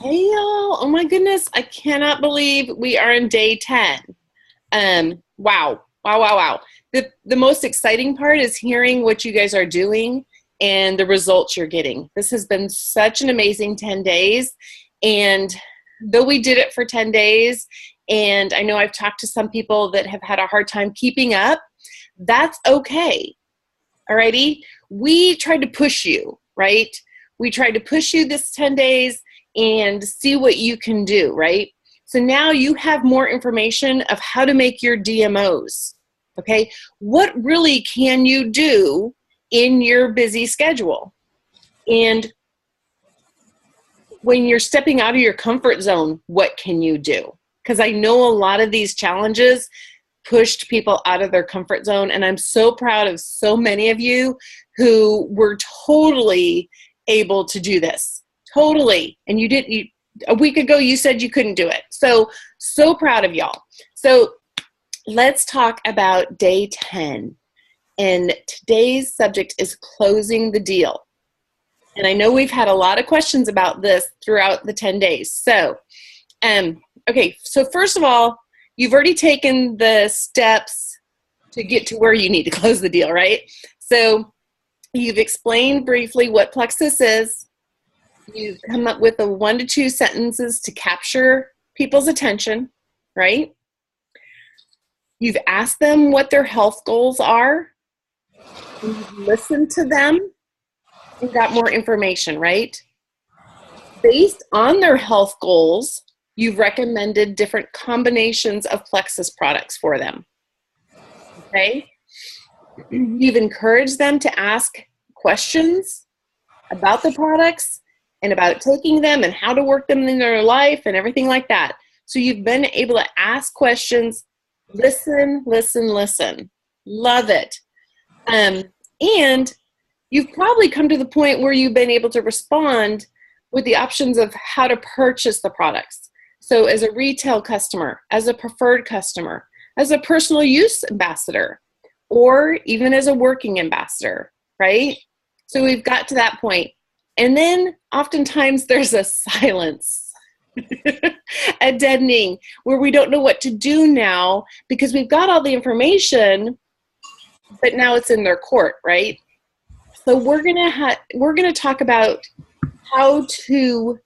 Hey y'all, oh my goodness, I cannot believe we are in day 10. Wow, wow, wow, wow. The most exciting part is hearing what you guys are doing and the results you're getting. This has been such an amazing 10 days. And though we did it for 10 days, and I know I've talked to some people that have had a hard time keeping up, that's okay. Alrighty? We tried to push you, right? We tried to push you this 10 days and see what you can do, right? So now you have more information of how to make your DMOs, okay? What really can you do in your busy schedule? And when you're stepping out of your comfort zone, what can you do? Because I know a lot of these challenges pushed people out of their comfort zone, and I'm so proud of so many of you who were totally able to do this. Totally. And a week ago, you said you couldn't do it. So proud of y'all. So let's talk about day 10. And today's subject is closing the deal. And I know we've had a lot of questions about this throughout the 10 days. So, okay. So first of all, you've already taken the steps to get to where you need to close the deal, right? So you've explained briefly what Plexus is. You've come up with 1 to 2 sentences to capture people's attention, right? You've asked them what their health goals are. You've listened to them and got more information, right? Based on their health goals, you've recommended different combinations of Plexus products for them, okay? You've encouraged them to ask questions about the products and about taking them and how to work them in their life and everything like that. So you've been able to ask questions, listen. Love it. And you've probably come to the point where you've been able to respond with the options of how to purchase the products. So as a retail customer, as a preferred customer, as a personal use ambassador, or even as a working ambassador, right? So we've got to that point. And then oftentimes there's a silence, a deadening, where we don't know what to do now because we've got all the information, but now it's in their court, right? So we're gonna talk about how to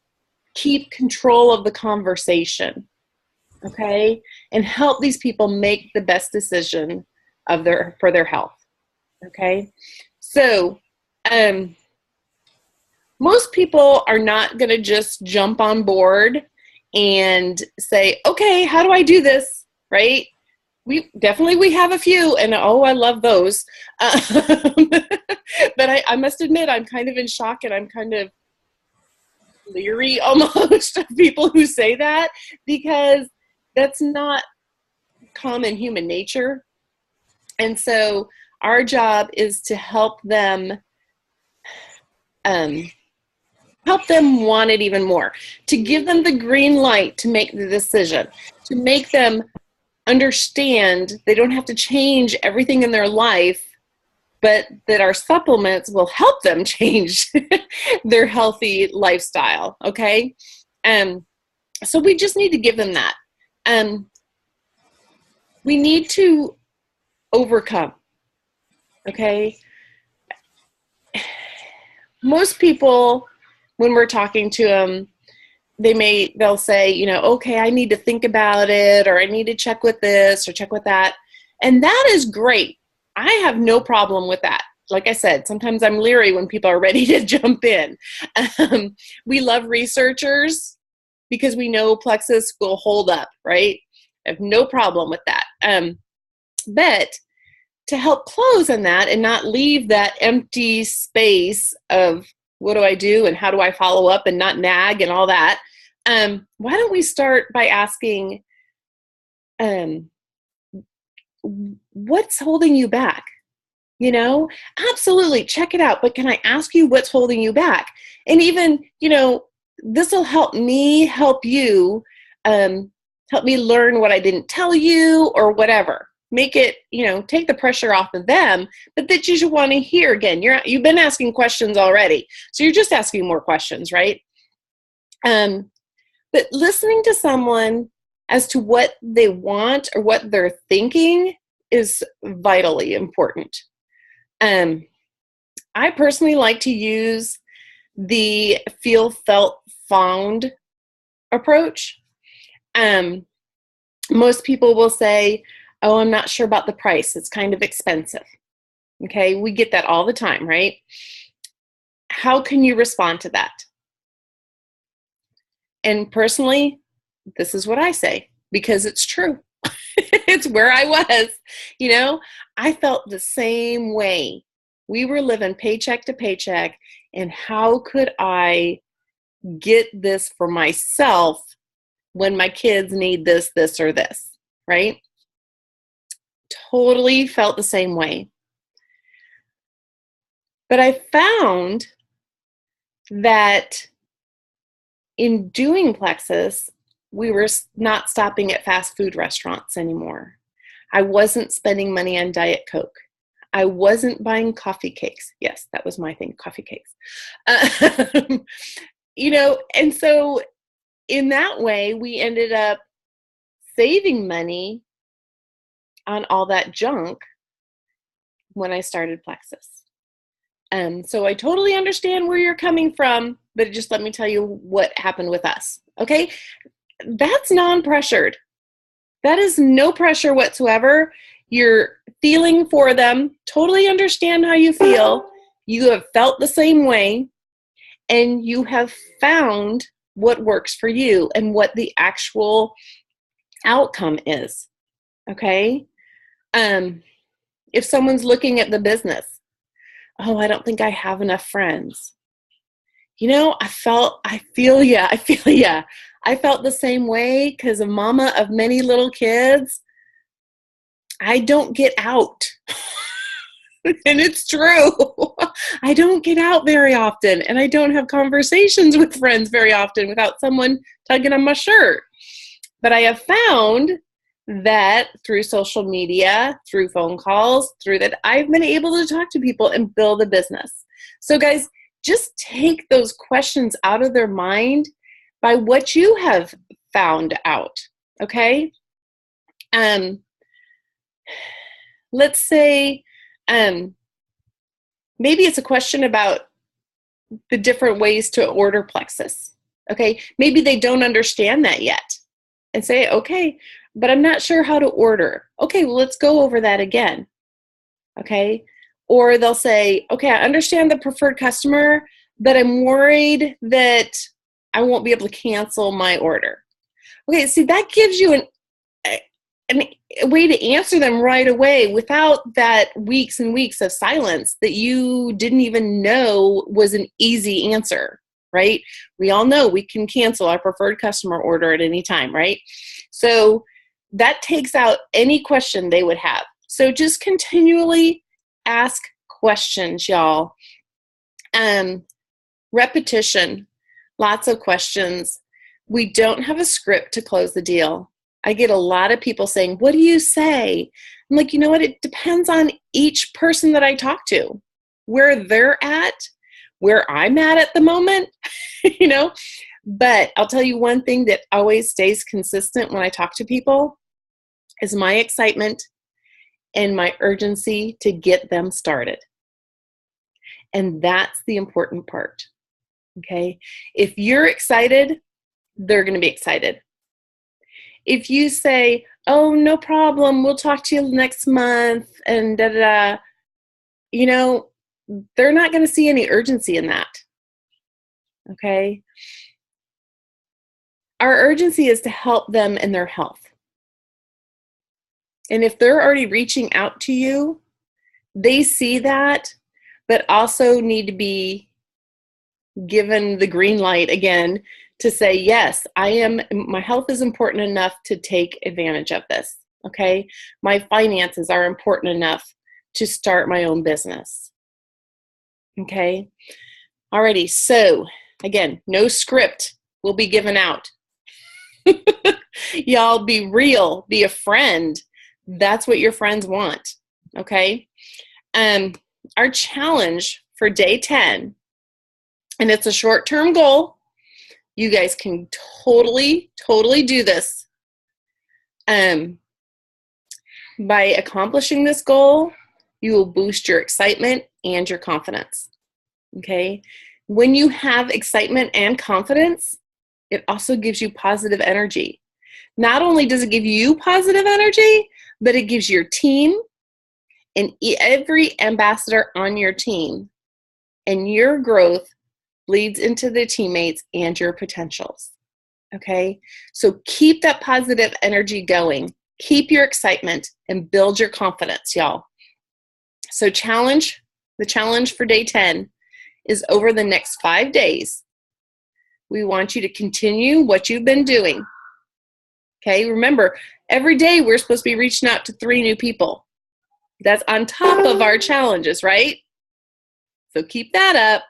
keep control of the conversation, okay, and help these people make the best decision for their health, okay? So, most people are not going to just jump on board and say, okay, how do I do this, right? We have a few, and oh, I love those. But I must admit, I'm kind of in shock, and I'm kind of leery almost of people who say that, because that's not common human nature. And so our job is to help them want it even more, to give them the green light to make the decision, to make them understand they don't have to change everything in their life, but that our supplements will help them change their healthy lifestyle, okay? So we just need to give them that. We need to overcome, okay? Most people, when we're talking to them, they'll say, okay, I need to think about it, or I need to check with this or check with that. And that is great. I have no problem with that. Like I said, sometimes I'm leery when people are ready to jump in. We love researchers because we know Plexus will hold up, right? I have no problem with that. But to help close on that and not leave that empty space of what do I do and how do I follow up and not nag and all that, why don't we start by asking, what's holding you back? Absolutely, check it out. But can I ask you what's holding you back? And even, this will help me help you, help me learn what I didn't tell you or whatever. Make it, take the pressure off of them, but that you should want to hear again. You've been asking questions already, so you're just asking more questions, right? But listening to someone as to what they want or what they're thinking is vitally important. I personally like to use the feel, felt, found approach. Most people will say, oh, I'm not sure about the price. It's kind of expensive. Okay, we get that all the time, right? How can you respond to that? And personally, this is what I say, because it's true. It's where I was. I felt the same way. We were living paycheck to paycheck, and how could I get this for myself when my kids need this, or this, right? Totally felt the same way. But I found that in doing Plexus, we were not stopping at fast food restaurants anymore. I wasn't spending money on Diet Coke. I wasn't buying coffee cakes. Yes, that was my thing, coffee cakes. And so in that way, we ended up saving money on all that junk when I started Plexus. So I totally understand where you're coming from, but just let me tell you what happened with us, okay? That's non-pressured. That is no pressure whatsoever. You're feeling for them, totally understand how you feel. You have felt the same way, and you have found what works for you and what the actual outcome is, okay? If someone's looking at the business, oh, I don't think I have enough friends. I feel ya. I felt the same way because a mama of many little kids. I don't get out. And it's true. I don't get out very often, and I don't have conversations with friends very often without someone tugging on my shirt. But I have found that through social media, through phone calls, through that, I've been able to talk to people and build a business. So guys, just take those questions out of their mind by what you have found out, okay? Let's say maybe it's a question about the different ways to order Plexus, okay? Maybe they don't understand that yet and say, okay, but I'm not sure how to order. Okay, well, let's go over that again, okay? Or they'll say, okay, I understand the preferred customer, but I'm worried that I won't be able to cancel my order. Okay, see, that gives you a way to answer them right away without that weeks and weeks of silence that you didn't even know was an easy answer, right? We all know we can cancel our preferred customer order at any time, right? So that takes out any question they would have. So just continually ask questions, y'all. Repetition, lots of questions. We don't have a script to close the deal. I get a lot of people saying, what do you say? I'm like, you know what? It depends on each person that I talk to, where they're at, where I'm at the moment, But I'll tell you one thing that always stays consistent when I talk to people is my excitement and my urgency to get them started. And that's the important part, okay? If you're excited, they're going to be excited. If you say, oh, no problem, we'll talk to you next month, and they're not going to see any urgency in that, okay? Our urgency is to help them in their health. And if they're already reaching out to you, they see that, but also need to be given the green light again to say, yes, my health is important enough to take advantage of this, okay? My finances are important enough to start my own business, okay? Alrighty, so again, no script will be given out. Y'all be real, be a friend. That's what your friends want, okay? Our challenge for day 10, and it's a short-term goal, You guys can totally do this. By accomplishing this goal, you will boost your excitement and your confidence. Okay? When you have excitement and confidence, it also gives you positive energy. Not only does it give you positive energy, but it gives your team and every ambassador on your team, and your growth bleeds into the teammates and your potentials. Okay? So keep that positive energy going. Keep your excitement and build your confidence, y'all. So the challenge for day 10 is over the next 5 days. We want you to continue what you've been doing. Okay, remember, every day we're supposed to be reaching out to 3 new people. That's on top of our challenges, right? So keep that up.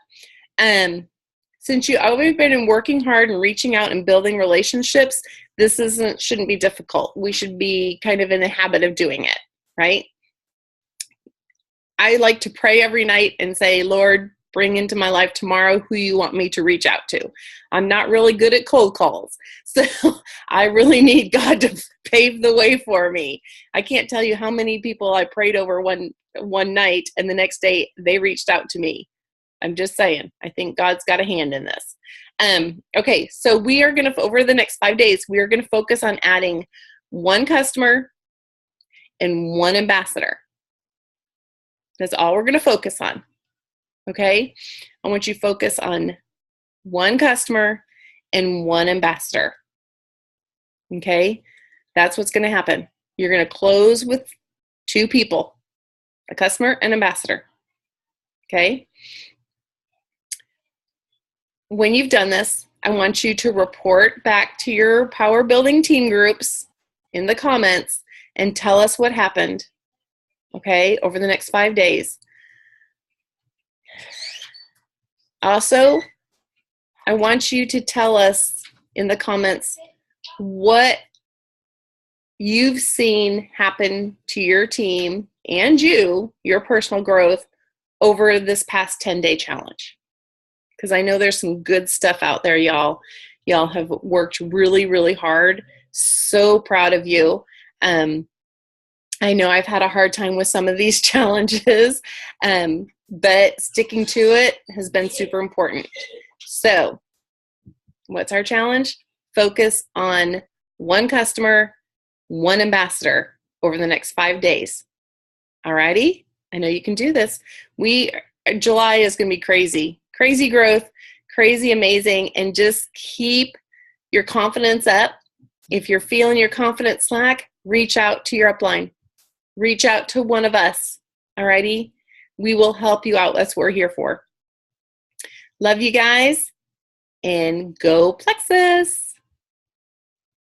Since you've always been working hard and reaching out and building relationships, this shouldn't be difficult. We should be kind of in the habit of doing it, right? I like to pray every night and say, Lord, bring into my life tomorrow who you want me to reach out to. I'm not really good at cold calls, so I really need God to pave the way for me. I can't tell you how many people I prayed over one night, and the next day they reached out to me. I'm just saying, I think God's got a hand in this. Okay, so we are going to, over the next 5 days, we are going to focus on adding 1 customer and 1 ambassador. That's all we're going to focus on. Okay? I want you to focus on 1 customer and 1 ambassador. Okay? That's what's going to happen. You're going to close with 2 people, a customer and ambassador. Okay? When you've done this, I want you to report back to your power building team groups in the comments and tell us what happened, okay, over the next 5 days. Also, I want you to tell us in the comments what you've seen happen to your team and your personal growth over this past 10-day challenge. Because I know there's some good stuff out there, y'all. Y'all have worked really, really hard. So proud of you. I know I've had a hard time with some of these challenges, but sticking to it has been super important. So what's our challenge? Focus on 1 customer, 1 ambassador over the next 5 days. Alrighty? I know you can do this. July is going to be crazy. Crazy growth, crazy amazing, and just keep your confidence up. If you're feeling your confidence slack, reach out to your upline. Reach out to one of us, alrighty? We will help you out. That's what we're here for. Love you guys, and go Plexus!